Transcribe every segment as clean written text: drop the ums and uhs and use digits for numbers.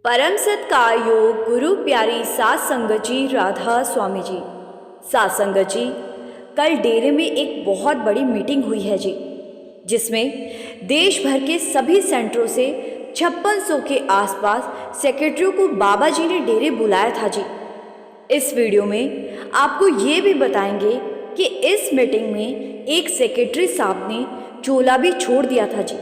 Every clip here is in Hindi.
परम सत्कार योग गुरु प्यारी सात संगत जी राधा स्वामी जी। सात संगत जी, कल डेरे में एक बहुत बड़ी मीटिंग हुई है जी, जिसमें देश भर के सभी सेंटरों से 5600 के आसपास सेक्रेटरियों को बाबा जी ने डेरे बुलाया था जी। इस वीडियो में आपको ये भी बताएंगे कि इस मीटिंग में एक सेक्रेटरी साहब ने चोला भी छोड़ दिया था जी,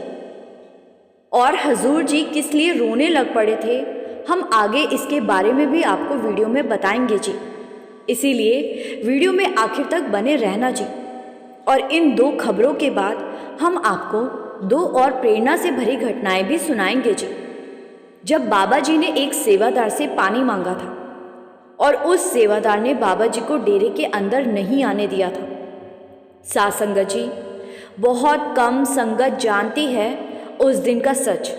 और हजूर जी किस लिए रोने लग पड़े थे, हम आगे इसके बारे में भी आपको वीडियो में बताएंगे जी। इसीलिए वीडियो में आखिर तक बने रहना जी। और इन दो खबरों के बाद हम आपको दो और प्रेरणा से भरी घटनाएं भी सुनाएंगे जी। जब बाबा जी ने एक सेवादार से पानी मांगा था और उस सेवादार ने बाबा जी को डेरे के अंदर नहीं आने दिया था। सात संगत जी, बहुत कम संगत जानती है उस दिन का सच,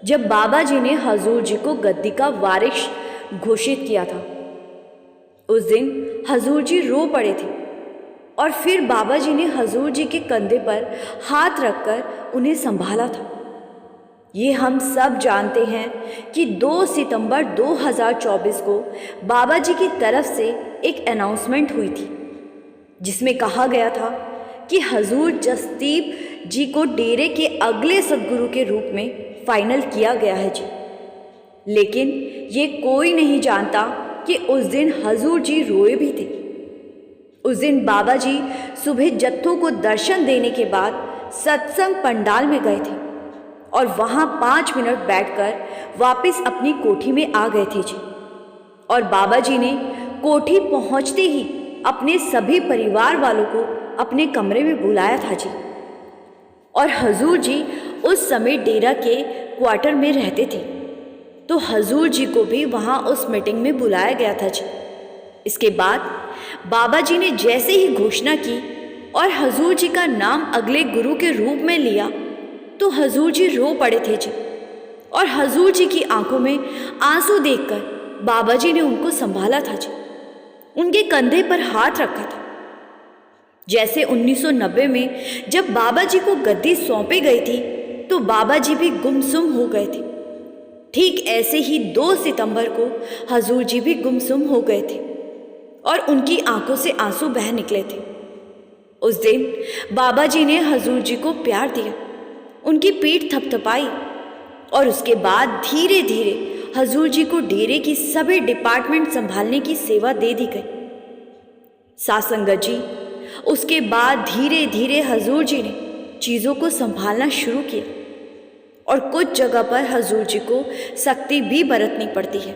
जब बाबा जी ने हजूर जी को गद्दी का वारिस घोषित किया था। उस दिन हजूर जी रो पड़े थे और फिर बाबा जी ने हजूर जी के कंधे पर हाथ रखकर उन्हें संभाला था। ये हम सब जानते हैं कि 2 सितंबर 2024 को बाबा जी की तरफ से एक अनाउंसमेंट हुई थी, जिसमें कहा गया था कि हजूर जसदीप जी को डेरे के अगले सदगुरु के रूप में फाइनल किया गया है जी। लेकिन ये कोई नहीं जानता कि उस दिन हजूर जी रोए भी थे। उस दिन बाबा जी सुबह जत्थों को दर्शन देने के बाद सत्संग पंडाल में गए थे और वहाँ 5 मिनट बैठकर वापस अपनी कोठी में आ गए थे जी। और बाबा जी ने कोठी पहुँचते ही अपने सभी परिवार वालों को अपने कमरे में बुलाया था जी। और हजूर जी उस समय डेरा के क्वार्टर में रहते थे, तो हजूर जी को भी वहाँ उस मीटिंग में बुलाया गया था जी। इसके बाद बाबा जी ने जैसे ही घोषणा की और हजूर जी का नाम अगले गुरु के रूप में लिया, तो हजूर जी रो पड़े थे जी। और हजूर जी की आंखों में आंसू देखकर बाबा जी ने उनको संभाला था जी, उनके कंधे पर हाथ रखा था। जैसे 1990 में जब बाबा जी को गद्दी सौंपी गई थी, तो बाबा जी भी गुमसुम हो गए थे। ठीक ऐसे ही 2 सितंबर को हजूर जी भी गुमसुम हो गए थे और उनकी आंखों से आंसू बह निकले थे। उस दिन बाबा जी ने हजूर जी को प्यार दिया, उनकी पीठ थपथपाई और उसके बाद धीरे धीरे हजूर जी को डेरे की सभी डिपार्टमेंट संभालने की सेवा दे दी गई। सात संगत जी, उसके बाद धीरे धीरे हजूर जी ने चीज़ों को संभालना शुरू किया और कुछ जगह पर हजूर जी को सख्ती भी बरतनी पड़ती है,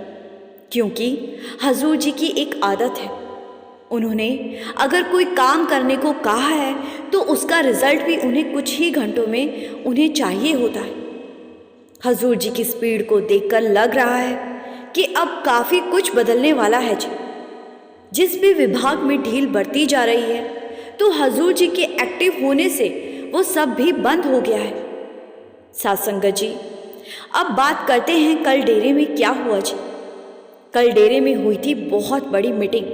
क्योंकि हजूर जी की एक आदत है, उन्होंने अगर कोई काम करने को कहा है तो उसका रिजल्ट भी उन्हें कुछ ही घंटों में उन्हें चाहिए होता है। हजूर जी की स्पीड को देखकर लग रहा है कि अब काफ़ी कुछ बदलने वाला है जी। जिस भी विभाग में ढील बढ़ती जा रही है, तो हजूर जी के एक्टिव होने से वो सब भी बंद हो गया है। सात संगत जी, अब बात करते हैं कल डेरे में क्या हुआ जी। कल डेरे में हुई थी बहुत बड़ी मीटिंग।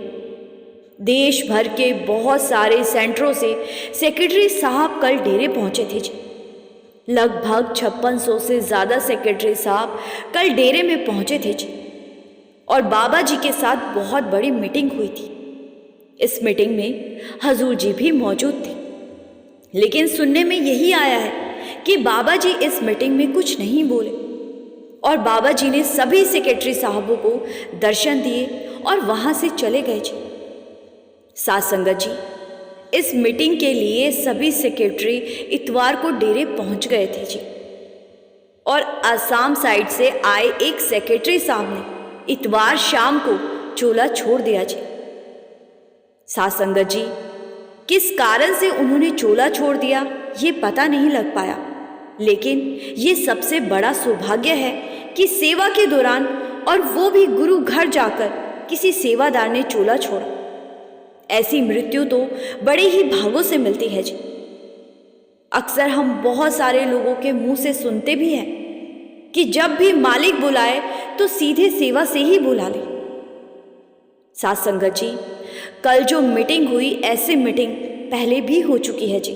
देश भर के बहुत सारे सेंटरों से सेक्रेटरी साहब कल डेरे पहुंचे थे जी। लगभग 5600 से ज़्यादा सेक्रेटरी साहब कल डेरे में पहुंचे थे जी, और बाबा जी के साथ बहुत बड़ी मीटिंग हुई थी। इस मीटिंग में हजूर जी भी मौजूद थे, लेकिन सुनने में यही आया है कि बाबा जी इस मीटिंग में कुछ नहीं बोले और बाबा जी ने सभी सेक्रेटरी साहबों को दर्शन दिए और वहाँ से चले गए जी। सात संगत जी, इस मीटिंग के लिए सभी सेक्रेटरी इतवार को डेरे पहुँच गए थे जी, और असम साइड से आए एक सेक्रेटरी साहब ने इतवार शाम को चोला छोड़ दिया जी। सात संगत जी, किस कारण से उन्होंने चोला छोड़ दिया ये पता नहीं लग पाया, लेकिन ये सबसे बड़ा सौभाग्य है कि सेवा के दौरान, और वो भी गुरु घर जाकर, किसी सेवादार ने चोला छोड़ा। ऐसी मृत्यु तो बड़े ही भागों से मिलती है जी। अक्सर हम बहुत सारे लोगों के मुंह से सुनते भी हैं कि जब भी मालिक बुलाए तो सीधे सेवा से ही बुला ले। सात संगत जी, कल जो मीटिंग हुई, ऐसी मीटिंग पहले भी हो चुकी है जी।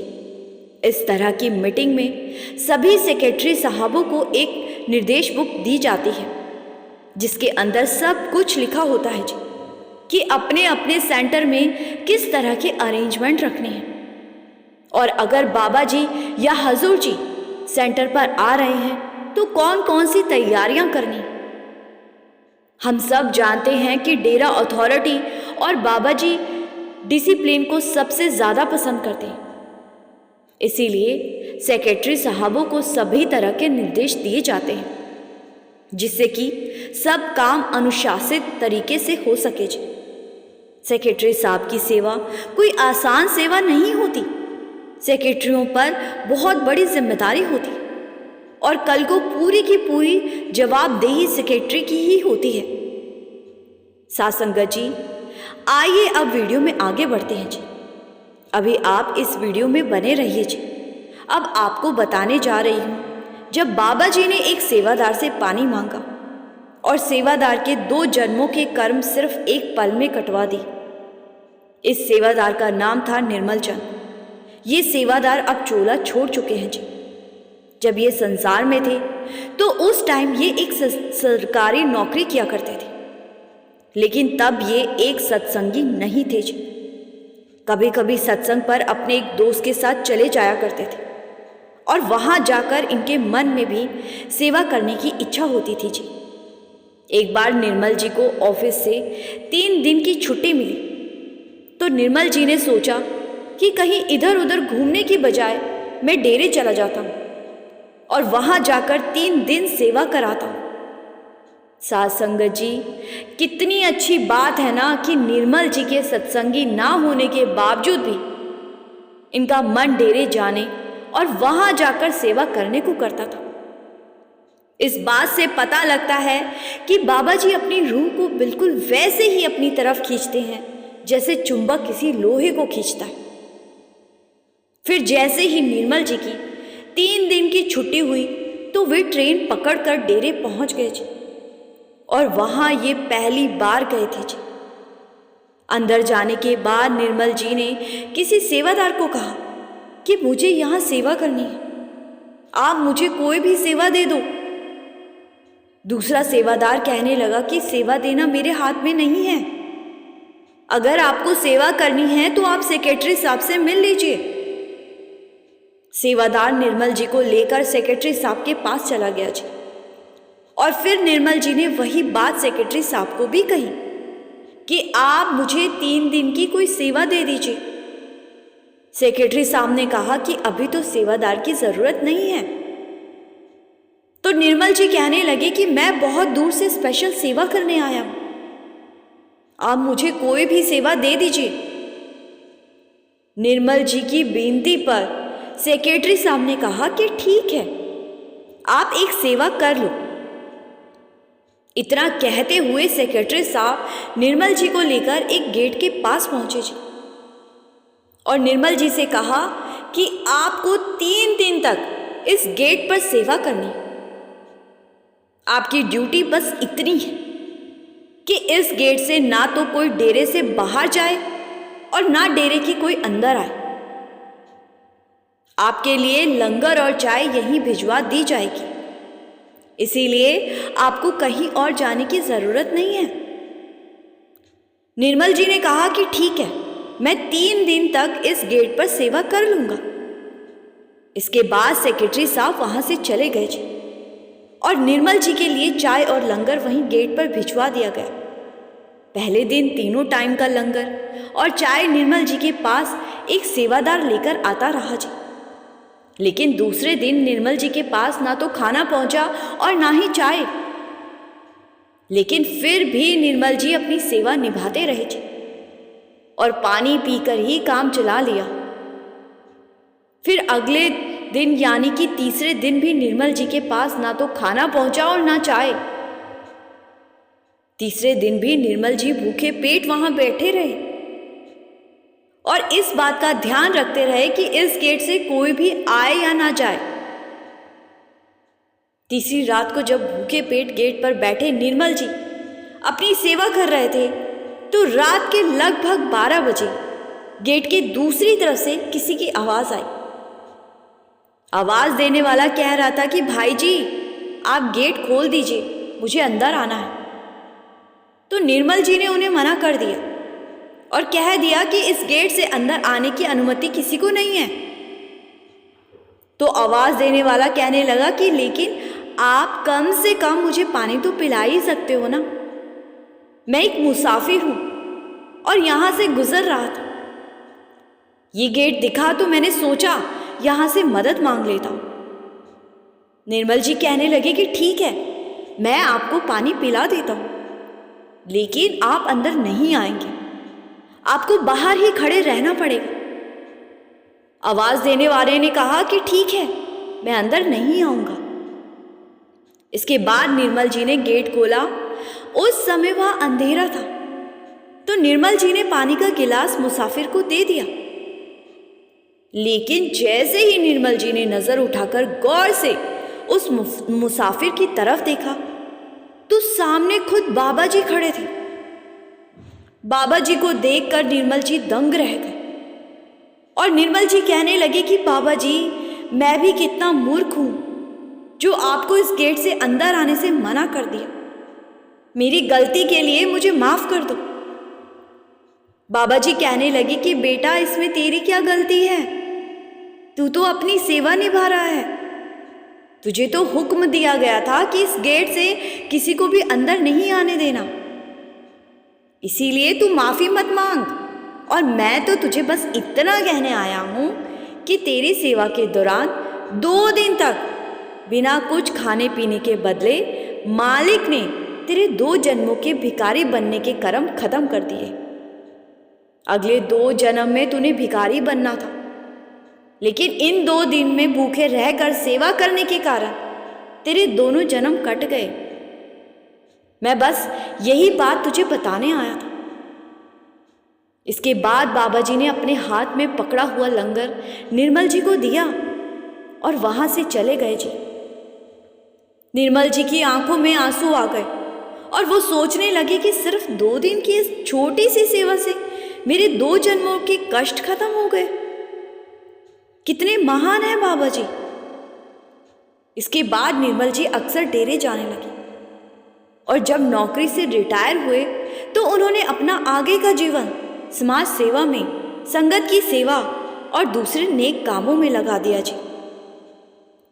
इस तरह की मीटिंग में सभी सेक्रेटरी साहबों को एक निर्देश बुक दी जाती है जिसके अंदर सब कुछ लिखा होता है जी कि अपने अपने सेंटर में किस तरह के अरेंजमेंट रखने हैं, और अगर बाबा जी या हजूर जी सेंटर पर आ रहे हैं तो कौन कौन सी तैयारियां करनी है। हम सब जानते हैं कि डेरा अथॉरिटी और बाबा जी डिसिप्लिन को सबसे ज़्यादा पसंद करते हैं, इसीलिए सेक्रेटरी साहबों को सभी तरह के निर्देश दिए जाते हैं जिससे कि सब काम अनुशासित तरीके से हो सके। सेक्रेटरी साहब की सेवा कोई आसान सेवा नहीं होती। सेक्रेटरियों पर बहुत बड़ी जिम्मेदारी होती है और कल को पूरी की पूरी जवाबदेही सेक्रेटरी की ही होती है। साथ संगत जी, आइए अब वीडियो में आगे बढ़ते हैं जी। अभी आप इस वीडियो में बने रहिए जी। अब आपको बताने जा रही हूँ जब बाबा जी ने एक सेवादार से पानी मांगा और सेवादार के 2 जन्मों के कर्म सिर्फ एक पल में कटवा दी। इस सेवादार का नाम था निर्मल चंद। ये सेवादार अब चोला छोड़ चुके हैं जी। जब ये संसार में थे तो उस टाइम ये एक सरकारी नौकरी किया करते थे, लेकिन तब ये एक सत्संगी नहीं थे जी। कभी कभी सत्संग पर अपने एक दोस्त के साथ चले जाया करते थे और वहां जाकर इनके मन में भी सेवा करने की इच्छा होती थी जी। एक बार निर्मल जी को ऑफिस से 3 दिन की छुट्टी मिली तो निर्मल जी ने सोचा कि कहीं इधर उधर घूमने की बजाय मैं डेरे चला जाता हूँ और वहां जाकर 3 दिन सेवा कराता हूँ। साथ संगत जी, कितनी अच्छी बात है ना कि निर्मल जी के सत्संगी ना होने के बावजूद भी इनका मन डेरे जाने और वहां जाकर सेवा करने को करता था। इस बात से पता लगता है कि बाबा जी अपनी रूह को बिल्कुल वैसे ही अपनी तरफ खींचते हैं जैसे चुंबक किसी लोहे को खींचता है। फिर जैसे ही निर्मल जी की 3 दिन की छुट्टी हुई तो वे ट्रेन पकड़कर डेरे पहुंच गए जी और वहां ये पहली बार गए थे जी। अंदर जाने के बाद निर्मल जी ने किसी सेवादार को कहा कि मुझे यहाँ सेवा करनी है, आप मुझे कोई भी सेवा दे दो। दूसरा सेवादार कहने लगा कि सेवा देना मेरे हाथ में नहीं है, अगर आपको सेवा करनी है तो आप सेक्रेटरी साहब से मिल लीजिए। सेवादार निर्मल जी को लेकर सेक्रेटरी साहब के पास चला गया जी और फिर निर्मल जी ने वही बात सेक्रेटरी साहब को भी कही कि आप मुझे 3 दिन की कोई सेवा दे दीजिए। सेक्रेटरी साहब ने कहा कि अभी तो सेवादार की जरूरत नहीं है। तो निर्मल जी कहने लगे कि मैं बहुत दूर से स्पेशल सेवा करने आया हूं, आप मुझे कोई भी सेवा दे दीजिए। निर्मल जी की विनती पर सेक्रेटरी साहब ने कहा कि ठीक है, आप एक सेवा कर लो। इतना कहते हुए सेक्रेटरी साहब निर्मल जी को लेकर एक गेट के पास पहुंचे जी और निर्मल जी से कहा कि आपको 3 दिन तक इस गेट पर सेवा करनी है। आपकी ड्यूटी बस इतनी है कि इस गेट से ना तो कोई डेरे से बाहर जाए और ना डेरे की कोई अंदर आए। आपके लिए लंगर और चाय यहीं भिजवा दी जाएगी, इसीलिए आपको कहीं और जाने की जरूरत नहीं है। निर्मल जी ने कहा कि ठीक है, मैं 3 दिन तक इस गेट पर सेवा कर लूंगा। इसके बाद सेक्रेटरी साहब वहां से चले गए जी और निर्मल जी के लिए चाय और लंगर वहीं गेट पर भिजवा दिया गया। पहले दिन तीनों टाइम का लंगर और चाय निर्मल जी के पास एक सेवादार लेकर आता रहा जी, लेकिन दूसरे दिन निर्मल जी के पास ना तो खाना पहुंचा और ना ही चाय। लेकिन फिर भी निर्मल जी अपनी सेवा निभाते रहे जी और पानी पीकर ही काम चला लिया। फिर अगले दिन यानी कि तीसरे दिन भी निर्मल जी के पास ना तो खाना पहुंचा और ना चाय। तीसरे दिन भी निर्मल जी भूखे पेट वहां बैठे रहे और इस बात का ध्यान रखते रहे कि इस गेट से कोई भी आए या ना जाए। तीसरी रात को जब भूखे पेट गेट पर बैठे निर्मल जी अपनी सेवा कर रहे थे तो रात के लगभग 12 बजे गेट के दूसरी तरफ से किसी की आवाज आई। आवाज देने वाला कह रहा था कि भाई जी, आप गेट खोल दीजिए, मुझे अंदर आना है। तो निर्मल जी ने उन्हें मना कर दिया और कह दिया कि इस गेट से अंदर आने की अनुमति किसी को नहीं है। तो आवाज़ देने वाला कहने लगा कि लेकिन आप कम से कम मुझे पानी तो पिला ही सकते हो ना, मैं एक मुसाफिर हूँ और यहाँ से गुजर रहा था। ये गेट दिखा तो मैंने सोचा यहाँ से मदद मांग लेता हूँ। निर्मल जी कहने लगे कि ठीक है, मैं आपको पानी पिला देता हूँ, लेकिन आप अंदर नहीं आएंगे, आपको बाहर ही खड़े रहना पड़ेगा। आवाज़ देने वाले ने कहा कि ठीक है, मैं अंदर नहीं आऊँगा। इसके बाद निर्मल जी ने गेट खोला। उस समय वहाँ अंधेरा था, तो निर्मल जी ने पानी का गिलास मुसाफिर को दे दिया। लेकिन जैसे ही निर्मल जी ने नज़र उठाकर गौर से उस मुसाफिर की तरफ देखा तो सामने खुद बाबा जी खड़े थे। बाबा जी को देखकर निर्मल जी दंग रह गए और निर्मल जी कहने लगे कि बाबा जी, मैं भी कितना मूर्ख हूँ जो आपको इस गेट से अंदर आने से मना कर दिया। मेरी गलती के लिए मुझे माफ़ कर दो। बाबा जी कहने लगे कि बेटा, इसमें तेरी क्या गलती है, तू तो अपनी सेवा निभा रहा है। तुझे तो हुक्म दिया गया था कि इस गेट से किसी को भी अंदर नहीं आने देना, इसीलिए तू माफ़ी मत मांग। और मैं तो तुझे बस इतना कहने आया हूँ कि तेरी सेवा के दौरान 2 दिन तक बिना कुछ खाने पीने के बदले मालिक ने तेरे 2 जन्मों के भिखारी बनने के कर्म खत्म कर दिए। अगले 2 जन्म में तूने भिखारी बनना था, लेकिन इन 2 दिन में भूखे रहकर सेवा करने के कारण तेरे दोनों जन्म कट गए। मैं बस यही बात तुझे बताने आया था। इसके बाद बाबा जी ने अपने हाथ में पकड़ा हुआ लंगर निर्मल जी को दिया और वहां से चले गए जी। निर्मल जी की आंखों में आंसू आ गए और वो सोचने लगे कि सिर्फ 2 दिन की इस छोटी सी सेवा से मेरे 2 जन्मों के कष्ट खत्म हो गए। कितने महान हैं बाबा जी। इसके बाद निर्मल जी अक्सर डेरे जाने लगे और जब नौकरी से रिटायर हुए तो उन्होंने अपना आगे का जीवन समाज सेवा में, संगत की सेवा और दूसरे नेक कामों में लगा दिया जी।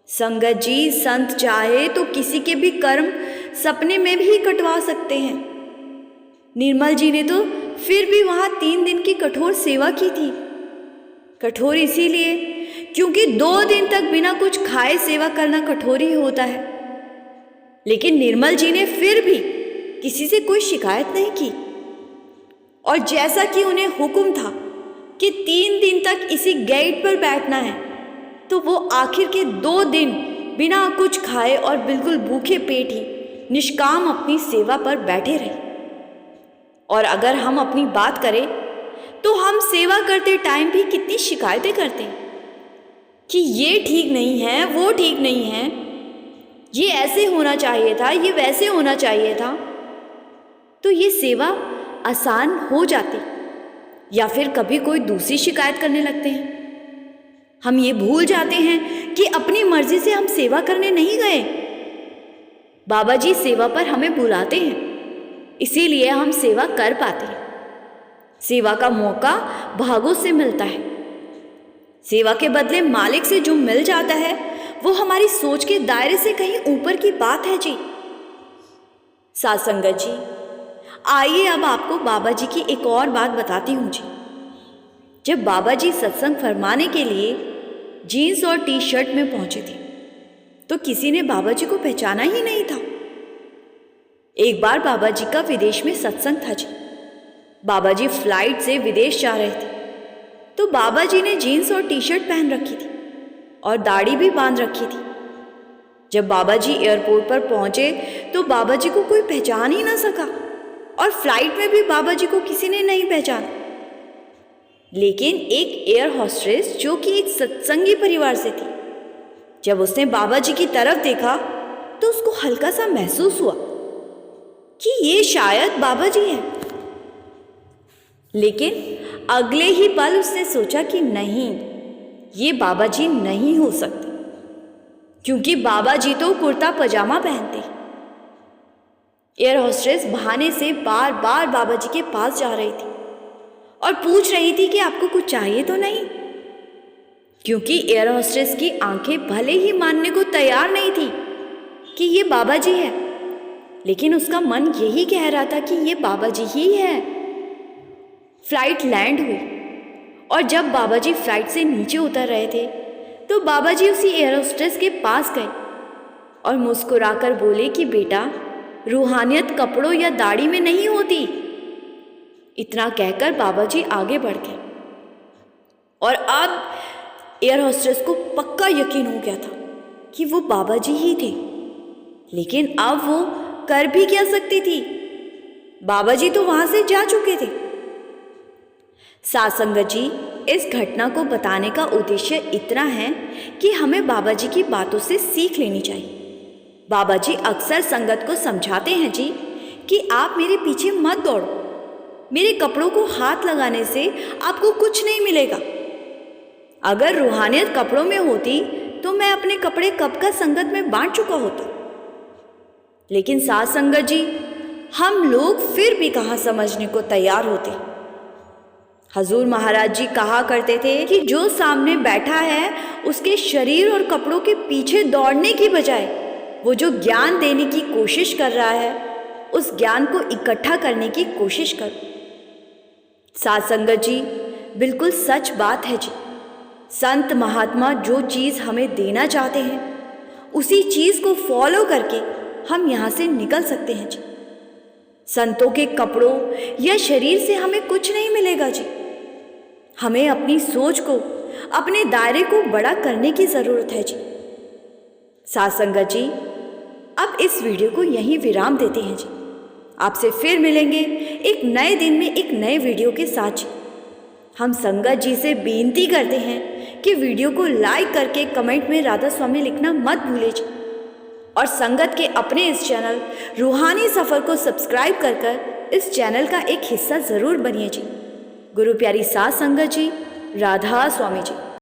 संगत जी, संत चाहे तो किसी के भी कर्म सपने में भी कटवा सकते हैं। निर्मल जी ने तो फिर भी वहाँ 3 दिन की कठोर सेवा की थी। कठोर इसीलिए क्योंकि 2 दिन तक बिना कुछ खाए सेवा करना कठोर ही होता है। लेकिन निर्मल जी ने फिर भी किसी से कोई शिकायत नहीं की और जैसा कि उन्हें हुक्म था कि 3 दिन तक इसी गेट पर बैठना है, तो वो आखिर के 2 दिन बिना कुछ खाए और बिल्कुल भूखे पेट ही निष्काम अपनी सेवा पर बैठे रहे। और अगर हम अपनी बात करें तो हम सेवा करते टाइम भी कितनी शिकायतें करते हैं कि ये ठीक नहीं है, वो ठीक नहीं है, ये ऐसे होना चाहिए था, ये वैसे होना चाहिए था। तो ये सेवा आसान हो जाती या फिर कभी कोई दूसरी शिकायत करने लगते हैं। हम ये भूल जाते हैं कि अपनी मर्जी से हम सेवा करने नहीं गए। बाबा जी सेवा पर हमें बुलाते हैं, इसीलिए हम सेवा कर पाते हैं। सेवा का मौका भागों से मिलता है। सेवा के बदले मालिक से जो मिल जाता है वो हमारी सोच के दायरे से कहीं ऊपर की बात है जी। साथ संगत जी, आइए अब आपको बाबा जी की एक और बात बताती हूँ जी। जब बाबा जी सत्संग फरमाने के लिए जीन्स और टी शर्ट में पहुंचे थे तो किसी ने बाबा जी को पहचाना ही नहीं था। एक बार बाबा जी का विदेश में सत्संग था जी। बाबा जी फ्लाइट से विदेश जा रहे थे, तो बाबा जी ने जीन्स और टी शर्ट पहन रखी थी और दाढ़ी भी बांध रखी थी। जब बाबा जी एयरपोर्ट पर पहुंचे तो बाबा जी को कोई पहचान ही ना सका और फ्लाइट में भी बाबा जी को किसी ने नहीं पहचाना। लेकिन एक एयर हॉस्टेस जो कि एक सत्संगी परिवार से थी, जब उसने बाबा जी की तरफ देखा तो उसको हल्का सा महसूस हुआ कि ये शायद बाबा जी हैं। लेकिन अगले ही पल उसने सोचा कि नहीं, ये बाबा जी नहीं हो सकते, क्योंकि बाबा जी तो कुर्ता पजामा पहनते। एयर होस्टेस बहाने से बार बार बाबा जी के पास जा रही थी और पूछ रही थी कि आपको कुछ चाहिए तो नहीं, क्योंकि एयर होस्टेस की आंखें भले ही मानने को तैयार नहीं थी कि ये बाबा जी है, लेकिन उसका मन यही कह रहा था कि ये बाबा जी ही है। फ्लाइट लैंड हुई और जब बाबा जी फ्लाइट से नीचे उतर रहे थे तो बाबा जी उसी एयर होस्टेस के पास गए और मुस्कुराकर बोले कि बेटा, रूहानियत कपड़ों या दाढ़ी में नहीं होती। इतना कहकर बाबा जी आगे बढ़ गए और अब एयर होस्टेस को पक्का यकीन हो गया था कि वो बाबा जी ही थे, लेकिन अब वो कर भी क्या सकती थी, बाबा जी तो वहां से जा चुके थे। साथ संगत जी, इस घटना को बताने का उद्देश्य इतना है कि हमें बाबा जी की बातों से सीख लेनी चाहिए। बाबा जी अक्सर संगत को समझाते हैं जी कि आप मेरे पीछे मत दौड़ो, मेरे कपड़ों को हाथ लगाने से आपको कुछ नहीं मिलेगा। अगर रूहानियत कपड़ों में होती तो मैं अपने कपड़े कब का संगत में बांट चुका होता। लेकिन साथ संगत जी, हम लोग फिर भी कहाँ समझने को तैयार होते। हजूर महाराज जी कहा करते थे कि जो सामने बैठा है उसके शरीर और कपड़ों के पीछे दौड़ने की बजाय वो जो ज्ञान देने की कोशिश कर रहा है उस ज्ञान को इकट्ठा करने की कोशिश करो। साथ संगत जी, बिल्कुल सच बात है जी। संत महात्मा जो चीज़ हमें देना चाहते हैं उसी चीज़ को फॉलो करके हम यहाँ से निकल सकते हैं जी। संतों के कपड़ों या शरीर से हमें कुछ नहीं मिलेगा जी। हमें अपनी सोच को, अपने दायरे को बड़ा करने की ज़रूरत है जी। साथ संगत जी, अब इस वीडियो को यहीं विराम देते हैं जी। आपसे फिर मिलेंगे एक नए दिन में एक नए वीडियो के साथ जी। हम संगत जी से बेनती करते हैं कि वीडियो को लाइक करके कमेंट में राधा स्वामी लिखना मत भूलिए जी, और संगत के अपने इस चैनल रूहानी सफ़र को सब्सक्राइब कर इस चैनल का एक हिस्सा ज़रूर बनिए जी। गुरु प्यारी साथ संगत जी, राधा स्वामी जी।